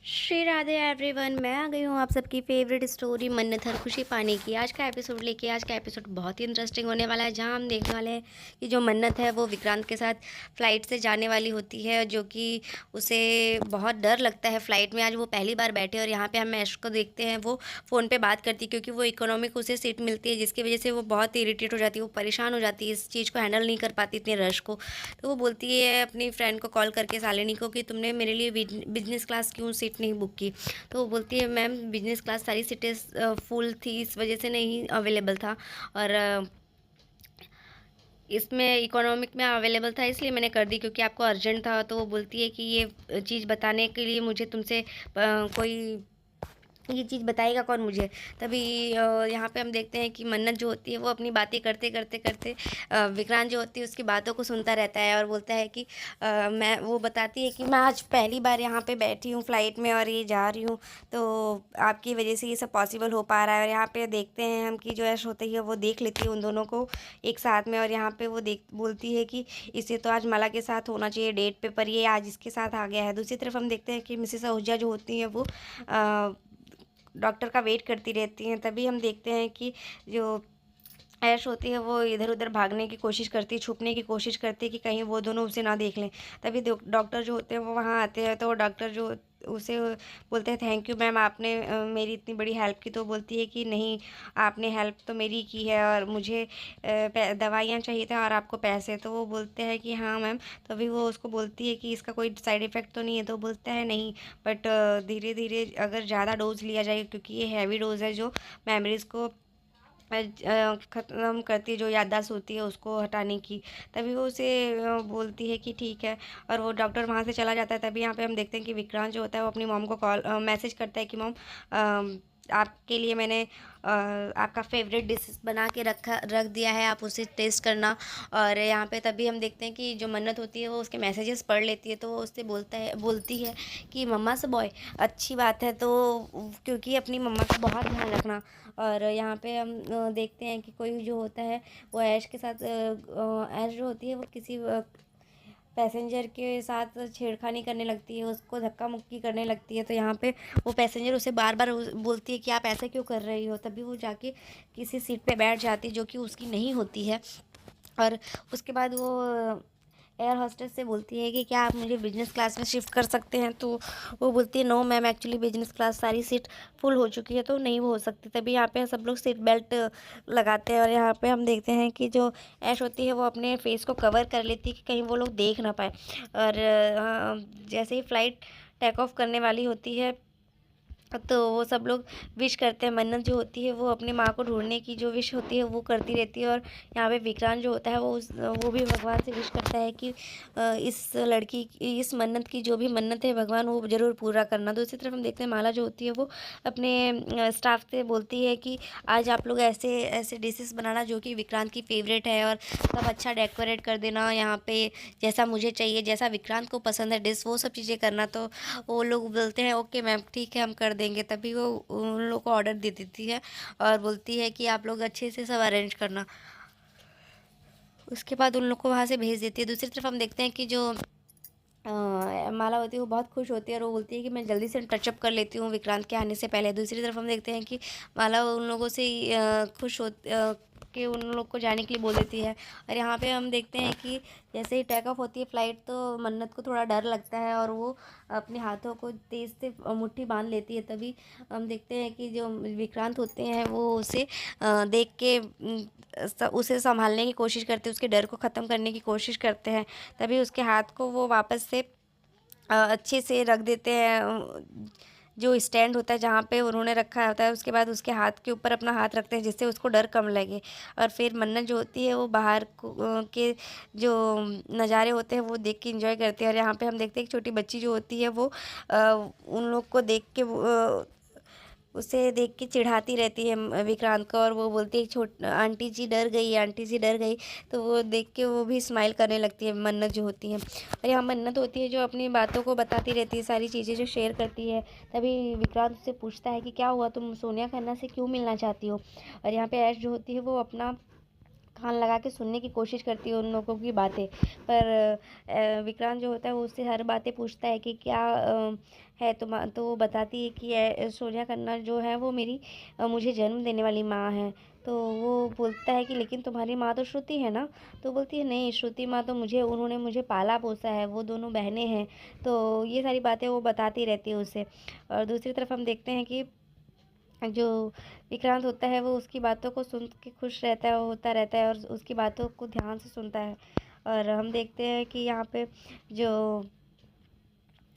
Shri Radhe everyone, मैं आ गई हूँ आप सबकी फेवरेट स्टोरी मन्नत हर खुशी पाने की। आज का एपिसोड लेके आज का एपिसोड बहुत ही इंटरेस्टिंग होने वाला है, जहाँ हम देखने वाले हैं कि जो मन्नत है वो विक्रांत के साथ फ़्लाइट से जाने वाली होती है, जो कि उसे बहुत डर लगता है फ़्लाइट में। आज वो पहली बार बैठे और यहाँ पे हम ऐश को देखते हैं, वो फ़ोन पे बात करती है क्योंकि वो इकोनॉमिक उसे सीट मिलती है, जिसकी वजह से वो बहुत इरिटेट हो जाती है, वो परेशान हो जाती है, इस चीज़ को हैंडल नहीं कर पाती इतने रश को। तो वो बोलती है अपनी फ्रेंड को कॉल करके, शालिनी को, कि तुमने मेरे लिए बिजनेस क्लास क्यों सीट नहीं बुक की। तो वो बोलती है मैम बिजनेस क्लास सारी सीटें फुल थी, इस वजह से नहीं अवेलेबल था, और इसमें इकोनॉमिक में अवेलेबल था इसलिए मैंने कर दी क्योंकि आपको अर्जेंट था। तो वो बोलती है कि ये चीज़ बताने के लिए मुझे तुमसे कोई ये चीज़ बताएगा कौन मुझे। तभी यहाँ पे हम देखते हैं कि मन्नत जो होती है वो अपनी बातें करते करते करते विक्रांत जो होती है उसकी बातों को सुनता रहता है और बोलता है कि मैं वो बताती है कि मैं आज पहली बार यहाँ पे बैठी हूँ फ़्लाइट में और ये जा रही हूँ, तो आपकी वजह से ये सब पॉसिबल हो पा रहा है। और यहाँ पे देखते हैं हम कि जो ऐश होती है वो देख लेती है उन दोनों को एक साथ में, और यहाँ पे वो देख बोलती है कि इसे तो आज माला के साथ होना चाहिए डेट पे, पर ये आज इसके साथ आ गया है। दूसरी तरफ हम देखते हैं कि मिसेस आहूजा जो होती हैं वो डॉक्टर का वेट करती रहती हैं। तभी हम देखते हैं कि जो ऐश होती है वो इधर उधर भागने की कोशिश करती है, छुपने की कोशिश करती है कि कहीं वो दोनों उसे ना देख लें। तभी डॉक्टर जो होते हैं वो वहाँ आते हैं, तो डॉक्टर जो उसे बोलते हैं थैंक यू मैम, आपने मेरी इतनी बड़ी हेल्प की। तो बोलती है कि नहीं, आपने हेल्प तो मेरी की है और मुझे दवाइयाँ चाहिए था और आपको पैसे। तो वो बोलते हैं कि हाँ मैम। तभी वो उसको बोलती है कि इसका कोई साइड इफ़ेक्ट तो नहीं है। तो बोलता है नहीं, बट धीरे धीरे अगर ज़्यादा डोज लिया जाए, क्योंकि ये हैवी डोज है जो मेमोरीज़ को ख़त्म करती है, जो याददाश्त होती है उसको हटाने की। तभी वो उसे बोलती है कि ठीक है, और वो डॉक्टर वहाँ से चला जाता है। तभी यहाँ पे हम देखते हैं कि विक्रांत जो होता है वो अपनी मॉम को मैसेज करता है कि मॉम, आपके लिए मैंने आपका फेवरेट डिश बना के रख दिया है, आप उसे टेस्ट करना। और यहाँ पे तभी हम देखते हैं कि जो मन्नत होती है वो उसके मैसेजेस पढ़ लेती है, तो वो उससे बोलती है कि मम्मा से बॉय अच्छी बात है, तो क्योंकि अपनी मम्मा का बहुत ध्यान रखना। और यहाँ पे हम देखते हैं कि कोई जो होता है वो ऐश के साथ ऐश जो होती है वो किसी पैसेंजर के साथ छेड़खानी करने लगती है, उसको धक्का मुक्की करने लगती है। तो यहाँ पे वो पैसेंजर उसे बार बार बोलती है कि आप ऐसा क्यों कर रही हो। तभी वो जाके किसी सीट पे बैठ जाती है जो कि उसकी नहीं होती है। और उसके बाद वो एयर हॉस्टेस से बोलती है कि क्या आप मुझे बिजनेस क्लास में शिफ्ट कर सकते हैं। तो वो बोलती है no ma'am, actually business class सारी सीट फुल हो चुकी है, तो नहीं हो सकती। तभी यहाँ पे सब लोग सीट बेल्ट लगाते हैं, और यहाँ पे हम देखते हैं कि जो ऐश होती है वो अपने फेस को कवर कर लेती है कि कहीं वो लोग देख ना पाए। और जैसे ही फ़्लाइट टेक ऑफ करने वाली होती है तो वो सब लोग विश करते हैं। मन्नत जो होती है वो अपनी माँ को ढूंढने की जो विश होती है वो करती रहती है। और यहाँ पे विक्रांत जो होता है वो भी भगवान से विश करता है कि इस लड़की की, इस मन्नत की जो भी मन्नत है भगवान वो ज़रूर पूरा करना। दूसरी तरफ हम देखते हैं माला जो होती है वो अपने स्टाफ से बोलती है कि आज आप लोग ऐसे ऐसे डिशेस बनाना जो कि विक्रांत की फेवरेट है, और सब अच्छा डेकोरेट कर देना यहाँ पे, जैसा मुझे चाहिए, जैसा विक्रांत को पसंद है डिश वो सब चीज़ें करना। तो वो लोग बोलते हैं ओके मैम ठीक है हम कर देंगे। तभी वो उन लोग को ऑर्डर दे देती है और बोलती है कि आप लोग अच्छे से सब अरेंज करना। उसके बाद उन लोग को वहाँ से भेज देती है। दूसरी तरफ हम देखते हैं कि जो माला होती है वो बहुत खुश होती है और वो बोलती है कि मैं जल्दी से टचअप कर लेती हूँ विक्रांत के आने से पहले। दूसरी तरफ हम देखते हैं कि माला उन लोगों से खुश हो के उन लोग को जाने के लिए बोल देती है। और यहाँ पे हम देखते हैं कि जैसे ही टेक ऑफ होती है फ़्लाइट तो मन्नत को थोड़ा डर लगता है और वो अपने हाथों को तेज़ से मुट्ठी बांध लेती है। तभी हम देखते हैं कि जो विक्रांत होते हैं वो उसे देख के उसे संभालने की कोशिश करते हैं, उसके डर को ख़त्म करने की कोशिश करते हैं। तभी उसके हाथ को वो वापस से अच्छे से रख देते हैं, जो स्टैंड होता है जहाँ पे उन्होंने रखा होता है। उसके बाद उसके हाथ के ऊपर अपना हाथ रखते हैं जिससे उसको डर कम लगे। और फिर मन्नत जो होती है वो बाहर के जो नज़ारे होते हैं वो देख के एंजॉय करती है। और यहाँ पे हम देखते हैं कि छोटी बच्ची जो होती है वो उन लोग को देख के उसे देख के चिढ़ाती रहती है विक्रांत को, और वो बोलती है छोट आंटी जी डर गई, आंटी जी डर गई। तो वो देख के वो भी स्माइल करने लगती है मन्नत जो होती है। और यहाँ मन्नत होती है जो अपनी बातों को बताती रहती है, सारी चीज़ें जो शेयर करती है। तभी विक्रांत उससे पूछता है कि क्या हुआ, तुम सोनिया खन्ना से क्यों मिलना चाहती हो। और यहाँ पे ऐश जो होती है वो अपना कान लगा के सुनने की कोशिश करती है उन लोगों की बातें। पर विक्रांत जो होता है वो उससे हर बातें पूछता है कि क्या है तो वो बताती है कि सोनिया खन्ना जो है वो मेरी मुझे जन्म देने वाली माँ है। तो वो बोलता है कि लेकिन तुम्हारी माँ तो श्रुति है ना। तो बोलती है नहीं, श्रुति माँ तो उन्होंने मुझे पाला पोसा है, वो दोनों बहनें हैं। तो ये सारी बातें वो बताती रहती है उसे। और दूसरी तरफ हम देखते हैं कि जो विक्रांत होता है वो उसकी बातों को सुन के खुश रहता है, होता रहता है और उसकी बातों को ध्यान से सुनता है। और हम देखते हैं कि यहाँ पे जो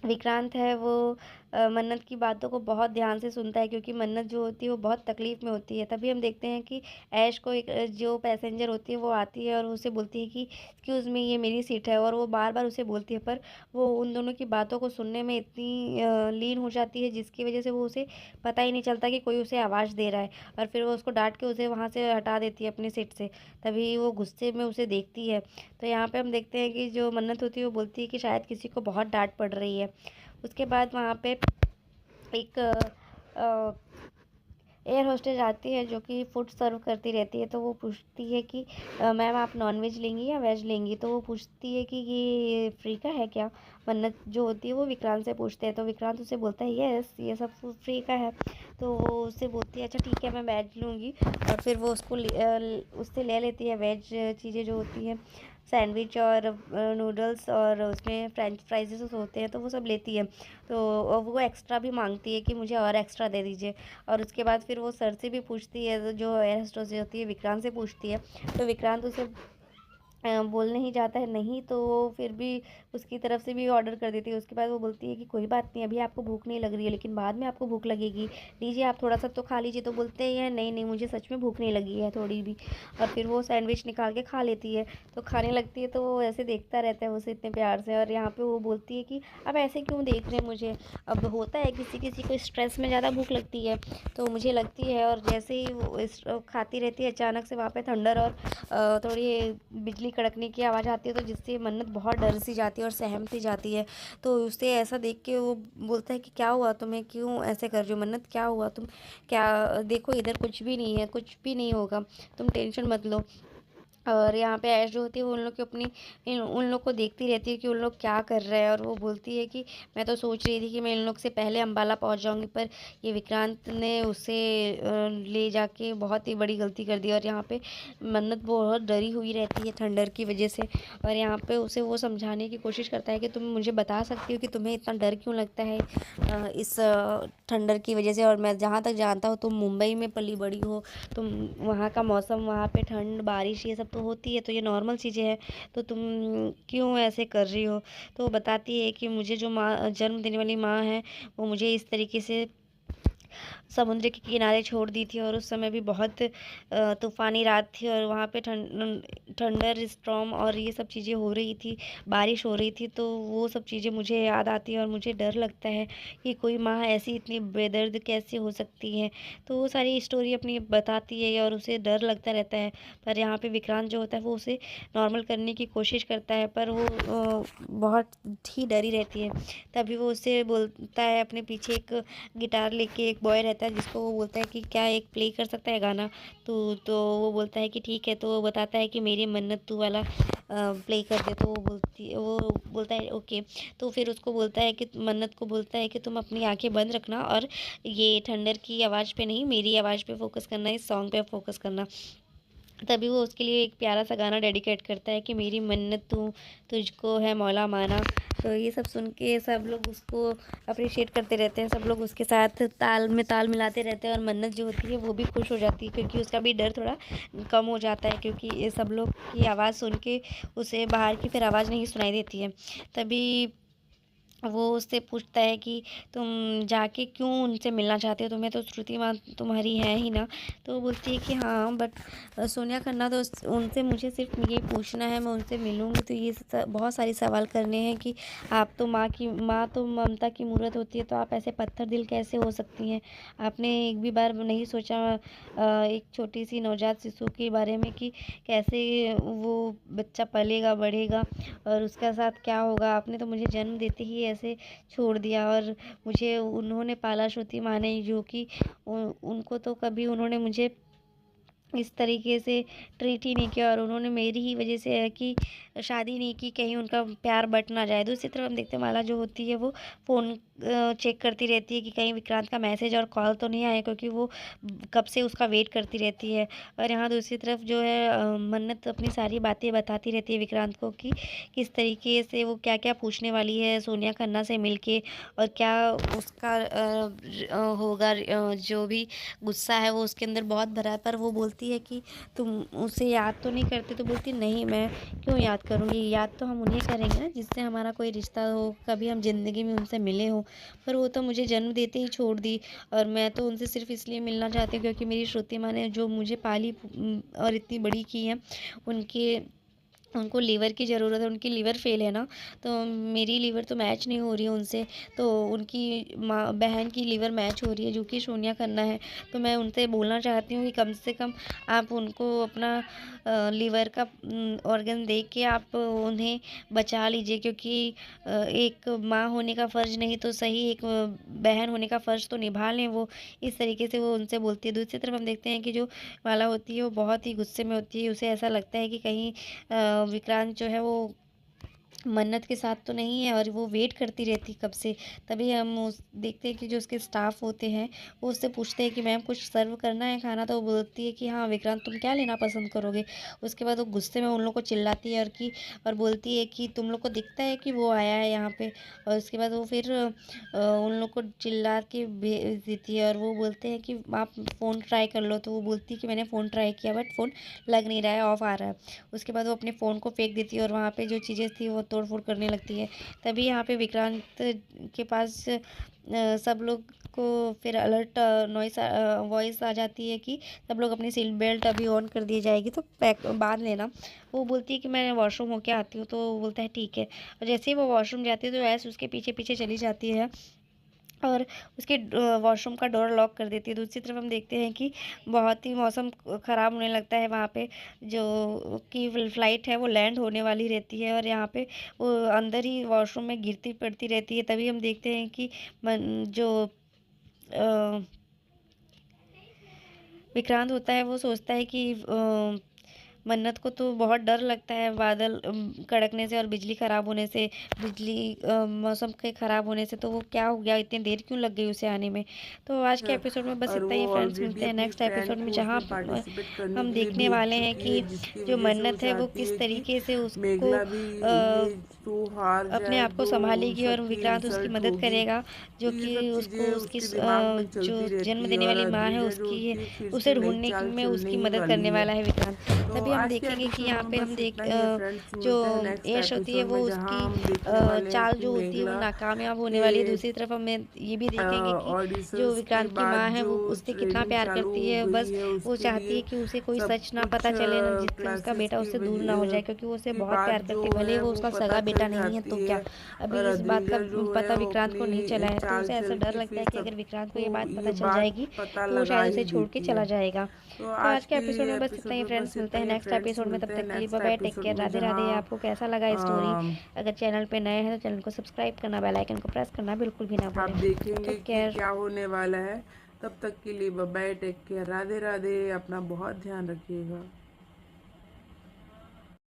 विक्रांत है वो मन्नत की बातों को बहुत ध्यान से सुनता है, क्योंकि मन्नत जो होती है वो बहुत तकलीफ़ में होती है। तभी हम देखते हैं कि ऐश को एक जो पैसेंजर होती है वो आती है और उसे बोलती है कि एक्सक्यूज़ मी, ये मेरी सीट है, और वो बार बार उसे बोलती है, पर वो उन दोनों की बातों को सुनने में इतनी लीन हो जाती है जिसकी वजह से वो उसे पता ही नहीं चलता कि कोई उसे आवाज़ दे रहा है। और फिर वो उसको डांट के उसे वहाँ से हटा देती है अपनी सीट से। तभी वो गुस्से में उसे देखती है। तो यहाँ पे हम देखते हैं कि जो मन्नत होती है वो बोलती है कि शायद किसी को बहुत डांट पड़ रही है। उसके बाद वहाँ पे एक एयर होस्टेस आती है जो कि फूड सर्व करती रहती है। तो वो पूछती है कि मैम आप नॉनवेज लेंगी या वेज लेंगी। तो वो पूछती है कि ये फ्री का है क्या। मन्नत जो होती है वो विक्रांत से पूछते हैं। तो विक्रांत उसे बोलता है यस, ये सब फ्री का है। तो वो उससे बोलती है अच्छा ठीक है, मैं वेज लूँगी। और फिर वो उससे ले लेती है वेज चीज़ें जो होती हैं, सैंडविच और नूडल्स, और उसमें फ्रेंच फ्राइज़ होते हैं, तो वो सब लेती है। तो वो एक्स्ट्रा भी मांगती है कि मुझे और एक्स्ट्रा दे दीजिए। और उसके बाद फिर वो सर से भी पूछती है, जो एयर होस्टेस होती है विक्रांत से पूछती है। तो विक्रांत उसे बोलने ही जाता है नहीं, तो वो फिर भी उसकी तरफ से भी ऑर्डर कर देती है। उसके बाद वो बोलती है कि कोई बात नहीं, अभी आपको भूख नहीं लग रही है लेकिन बाद में आपको भूख लगेगी, लीजिए आप थोड़ा सा तो खा लीजिए। तो बोलते हैं नहीं नहीं, मुझे सच में भूख नहीं लगी है थोड़ी भी। और फिर वो सैंडविच निकाल के खा लेती है। तो खाने लगती है तो वो ऐसे देखता रहता है उसे इतने प्यार से। और यहाँ पे वो बोलती है कि अब ऐसे क्यों देख रहे हैं मुझे, अब होता है किसी किसी को स्ट्रेस में ज़्यादा भूख लगती है, तो मुझे लगती है। और जैसे ही वो खाती रहती है, अचानक से वहाँ पे थंडर और थोड़ी बिजली कड़कने की आवाज़ आती है, तो जिससे मन्नत बहुत डर सी जाती है और सहम सी जाती है। तो उसे ऐसा देख के वो बोलता है कि क्या हुआ तुम्हें, क्यों ऐसे कर रही हो मन्नत, क्या हुआ तुम, क्या देखो इधर कुछ भी नहीं है, कुछ भी नहीं होगा, तुम टेंशन मत लो। और यहाँ पे ऐश जो होती है वो उन लोग की उन लोग को देखती रहती है कि उन लोग क्या कर रहे हैं। और वो बोलती है कि मैं तो सोच रही थी कि मैं इन लोग से पहले अम्बाला पहुँच जाऊँगी, पर ये विक्रांत ने उसे ले जाके बहुत ही बड़ी गलती कर दी। और यहाँ पे मन्नत बहुत डरी हुई रहती है ठंडर की वजह से। और यहाँ पे उसे वो समझाने की कोशिश करता है कि तुम मुझे बता सकती हो कि तुम्हें इतना डर क्यों लगता है इस ठंडर की वजह से। और मैं जहाँ तक जानता हूँ तुम मुंबई में पली बड़ी हो, तुम वहाँ का मौसम, वहाँ पे ठंड बारिश ये सब तो होती है, तो ये नॉर्मल चीज़ें हैं, तो तुम क्यों ऐसे कर रही हो। तो वो बताती है कि मुझे जो माँ जन्म देने वाली माँ है वो मुझे इस तरीके से समुद्र के किनारे छोड़ दी थी। और उस समय भी बहुत तूफ़ानी रात थी और वहाँ पे थंडर स्टॉर्म और ये सब चीज़ें हो रही थी, बारिश हो रही थी। तो वो सब चीज़ें मुझे याद आती हैं और मुझे डर लगता है कि कोई माँ ऐसी इतनी बेदर्द कैसे हो सकती है। तो वो सारी स्टोरी अपनी बताती है और उसे डर लगता रहता है। पर यहाँ पे विक्रांत जो होता है वो उसे नॉर्मल करने की कोशिश करता है, पर वो बहुत ही डरी रहती है। तभी वो उससे बोलता है, अपने पीछे एक गिटार लेके एक बॉय रहता है जिसको वो बोलता है कि क्या एक प्ले कर सकता है गाना। तो वो बोलता है कि ठीक है। तो वो बताता है कि मेरी मन्नत तू वाला प्ले कर दे। तो वो बोलता है ओके। तो फिर उसको बोलता है कि मन्नत को बोलता है कि तुम अपनी आंखें बंद रखना और ये ठंडर की आवाज़ पे नहीं, मेरी आवाज़ पे फोकस करना, इस सॉन्ग पे फोकस करना। तभी वो उसके लिए एक प्यारा सा गाना डेडिकेट करता है कि मेरी मन्नत तू तुझको है मौला माना। तो ये सब सुन के सब लोग उसको अप्रिशिएट करते रहते हैं, सब लोग उसके साथ ताल में ताल मिलाते रहते हैं। और मन्नत जो होती है वो भी खुश हो जाती है, क्योंकि उसका भी डर थोड़ा कम हो जाता है, क्योंकि ये सब लोग की आवाज़ सुन के उसे बाहर की फिर आवाज़ नहीं सुनाई देती है। तभी वो उससे पूछता है कि तुम जाके क्यों उनसे मिलना चाहते हो, तुम्हें तो श्रुति माँ तुम्हारी है ही ना। तो वो बोलती है कि हाँ बट सोनिया खन्ना तो उनसे मुझे सिर्फ ये पूछना है, मैं उनसे मिलूँगी तो ये बहुत सारे सवाल करने हैं कि आप तो माँ तो ममता की मूरत होती है, तो आप ऐसे पत्थर दिल कैसे हो सकती हैं। आपने एक भी बार नहीं सोचा एक छोटी सी नवजात शिशु के बारे में कि कैसे वो बच्चा पलेगा बढ़ेगा और उसके साथ क्या होगा। आपने तो मुझे जन्म देते ही ऐसे छोड़ दिया और मुझे उन्होंने पाला, श्रुति माँ ने, जो कि उनको तो कभी उन्होंने मुझे इस तरीके से ट्रीट ही नहीं किया और उन्होंने मेरी ही वजह से है कि शादी नहीं की, कहीं उनका प्यार बँट ना जाए। दूसरी तरफ हम देखते हैं माला जो होती है वो फ़ोन चेक करती रहती है कि कहीं विक्रांत का मैसेज और कॉल तो नहीं आया, क्योंकि वो कब से उसका वेट करती रहती है। और यहाँ दूसरी तरफ जो है मन्नत अपनी सारी बातें बताती रहती है विक्रांत को कि किस तरीके से वो क्या-क्या पूछने वाली है सोनिया खन्ना से मिलके, और क्या उसका होगा, जो भी गुस्सा है वो उसके अंदर बहुत भरा है। पर वो बोलती है कि तुम उसे याद तो नहीं करते? तो बोलती नहीं, मैं क्यों याद करूँगी, याद तो हम उन्हें करेंगे ना जिससे हमारा कोई रिश्ता हो, कभी हम ज़िंदगी में उनसे मिले हों। पर वो तो मुझे जन्म देते ही छोड़ दी, और मैं तो उनसे सिर्फ़ इसलिए मिलना चाहती हूँ क्योंकि मेरी श्रुति माँ ने जो मुझे पाली और इतनी बड़ी की है, उनके उनको लीवर की ज़रूरत है, उनकी लीवर फ़ेल है ना, तो मेरी लीवर तो मैच नहीं हो रही है उनसे, तो उनकी माँ बहन की लीवर मैच हो रही है जो कि सोनिया खन्ना है। तो मैं उनसे बोलना चाहती हूँ कि कम से कम आप उनको अपना लीवर का ऑर्गन दे के आप उन्हें बचा लीजिए, क्योंकि एक माँ होने का फ़र्ज़ नहीं तो सही, एक बहन होने का फ़र्ज़ तो निभा लें वो। इस तरीके से वो उनसे बोलती है। दूसरी तरफ हम देखते हैं कि जो माला होती है वो बहुत ही गुस्से में होती है। उसे ऐसा लगता है कि कहीं विक्रांत जो है वो मन्नत के साथ तो नहीं है, और वो वेट करती रहती कब से। तभी हम उस देखते हैं कि जो उसके स्टाफ होते हैं वो उससे पूछते हैं कि मैम कुछ सर्व करना है खाना, तो वो बोलती है कि हाँ विक्रांत तुम क्या लेना पसंद करोगे। उसके बाद वो गुस्से में उन लोग को चिल्लाती है और बोलती है कि तुम लोग को दिखता है कि वो आया है यहाँ पे। और उसके बाद वो फिर उन लोग को चिल्ला के भेज देती है, और वो बोलते हैं कि आप फ़ोन ट्राई कर लो, तो वो बोलती है कि मैंने फ़ोन ट्राई किया बट फ़ोन लग नहीं रहा है, ऑफ आ रहा है। उसके बाद वो अपने फ़ोन को फेंक देती है और वहाँ पे जो चीज़ें थी वो तोड़-फोड़ करने लगती है। तभी यहाँ पे विक्रांत के पास सब लोग को फिर अलर्ट वॉइस आ जाती है कि सब लोग अपनी सीट बेल्ट अभी ऑन कर दी जाएगी, तो पैक बाँध लेना। वो बोलती है कि मैं वॉशरूम होके आती हूँ, तो वो बोलता है ठीक है। और जैसे ही वो वॉशरूम जाती है तो ऐसे उसके पीछे-पीछे चली जाती है, और उसके वॉशरूम का डोर लॉक कर देती है। दूसरी तरफ हम देखते हैं कि बहुत ही मौसम ख़राब होने लगता है वहाँ पे, जो कि फ़्लाइट है वो लैंड होने वाली रहती है, और यहाँ पे वो अंदर ही वॉशरूम में गिरती पड़ती रहती है। तभी हम देखते हैं कि जो विक्रांत होता है वो सोचता है कि मन्नत को तो बहुत डर लगता है बादल कड़कने से और बिजली ख़राब होने से, मौसम के ख़राब होने से, तो वो क्या हो गया, इतनी देर क्यों लग गई उसे आने में। तो आज के एपिसोड में बस और इतना वो ही फ्रेंड्स, ऑलरेडी मिलते हैं अपनी नेक्स्ट फ्रेंड एपिसोड में, को जहाँ उसमें पार्टिसिपेट करने हम के लिए देखने भेज वाले हैं चुकी है, कि जिसकी जो वजह से वो मन्नत है वो चाहती किस है कि तरीके से उसको मेघला भी ये तो हार अपने जाए, आप को तो संभालेगी और सबकी विक्रांत उसकी इंसल्ट मदद होगी। करेगा, तो जो ये कि सब उसको चीज़ें उसकी उसके दिमाग में जो चलती रहती जन्म है, देने और वाली माँ है अद्विजा जो उसकी, होती है फिर उसे से नई ढूँढने चाल में चलने उसकी ही मदद वाली करने है। वाला है विक्रांत। तो तभी हम आज के देखेंगे कि एपिसोड यहाँ में पे हम बस देख इतना ही है फ्रेंड्स, जो मिलते हैं नेक्स्ट यश होती है एपिसोड वो में, जहाँ उसकी हम देखने वाले हैं चाल कि जो होती है वो मेघला नाकामयाब होने के वाली है। दूसरी तरफ हमें ये भी देखेंगे कि जो ऑडिशंस के विक्रांत की बाद माँ है जो वो उससे कितना ट्रेनिंग प्यार चालू करती हो है, गई बस है वो उसके चाहती है लिए कि उसे कोई सब सच ना कुछ पता चले ना, जिससे उसका क्लासेस बेटा की उससे दूर ना हो वजह जाए, क्योंकि वो उसे की बहुत बात प्यार जो करती है, भले ही है वो वो उसका पता सगा बेटा चल नहीं है जाती तो क्या। है। और अभी इस बात का अद्विजा जो है पता वो विक्रांत को नहीं चला अपनी है, तो चाल उसे ऐसा चल डर के लगता फिर है कि अगर विक्रांत को सबको ये बात पता ये चल बात जाएगी पता तो वो लगा शायद ही उसे छोड़ के देती है। चला जाएगा। तो तो आज आज के के एपिसोड में बस इतना एपिसोड ही में बस फ्रेंड्स, मिलते इतना हैं ही नेक्स्ट फ्रेंड्स, एपिसोड में, तब मिलते हैं तक के लिए bye next bye, take episode care, में, राधे राधे। जहाँ आपको कैसा लगा स्टोरी? अगर चैनल पे नए हैं तो चैनल को सब्सक्राइब करना, बेल आइकन को प्रेस करना बिल्कुल भी ना आप भूलें। देखेंगे टेक कि केयर। क्या होने वाला है। तब तक के लिए bye bye, take care, Radhe Radhe, अपना बहुत ध्यान रखिएगा।